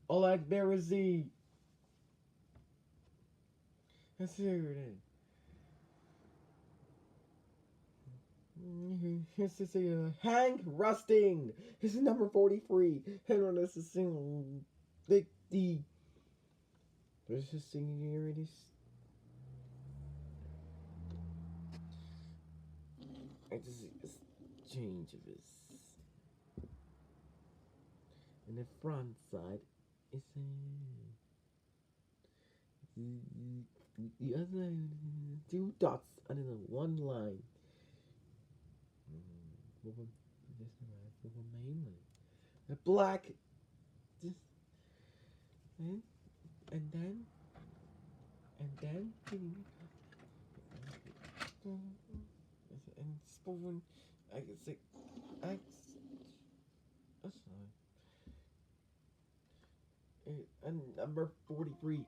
Oleg Berezin. Let's see who it is. This is Handwriting. This is number 43. And this is singing Big D. This is singing here. It is. I just see this change of this. And the front side is the other two dots and then one line. Mainly the black, just and then and Sporin. I can say X. That's fine. And number 43.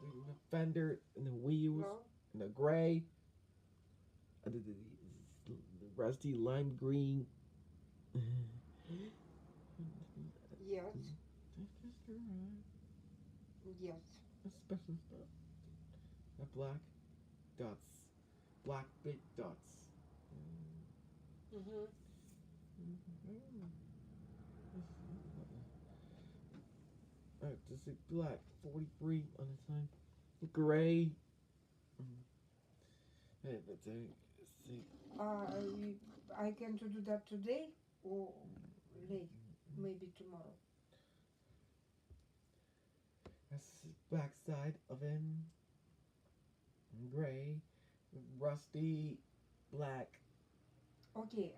The fender and the wheels and the gray. And the rusty lime green. Yes. Yes. That's special stuff. The black dots. Black big dots. Mm-hmm. Just a black 43 on the side. Gray. Hey, let's see. I can to do that today or late, maybe tomorrow. That's the back side of him. Gray, rusty, black. Okay,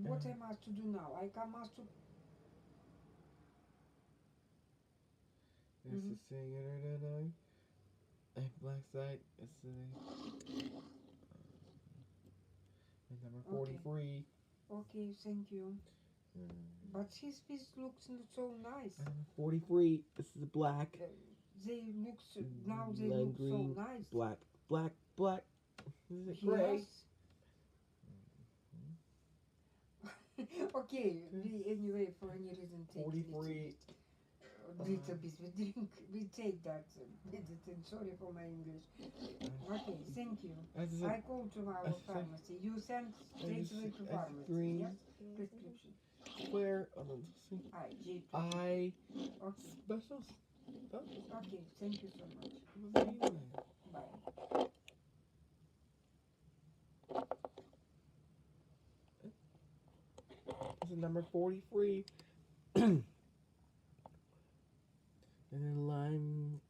what I must to do now? I can must to. This is saying and black side. It's and number 43. Okay, thank you. But his piece looks not so nice. 43. This is black. They look now. They lime look green, so nice. black. This is gray. Yes. Okay. Anyway, for any reason, take 43. Little bit. We drink. We take that medicine. Sorry for my English. Okay, thank you. I call to our pharmacy. You send straight away to pharmacy. Green. Yes. Prescription. Where? I. Okay. Special. Okay. Thank you so much. Bye. This is number 43. And then lime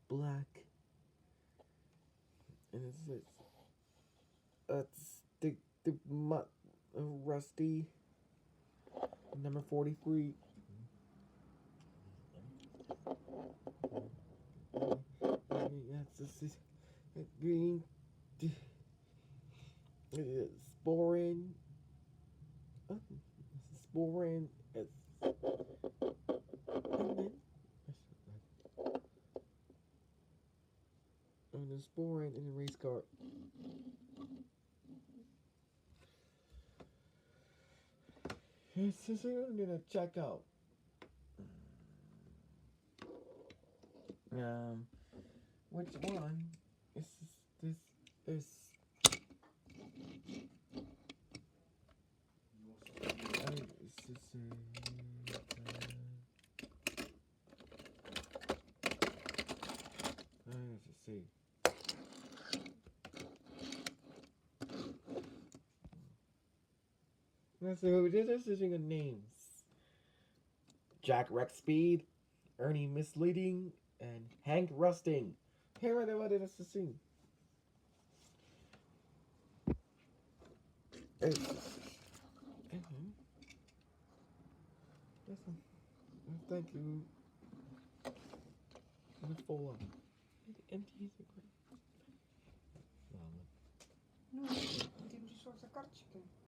black. And it's the rusty. Number 43. That's green. Sporin. Sporin. And the Sporin in the race car. So I'm gonna check out. Which one is this? This. Let's see. Let's see who did this. Is names. Jack Rex Speed, Ernie Misleading, and Hank Rusting. Here are the what it is to sing. Thank you. Full of empty Ну, ты пришел за карточкой.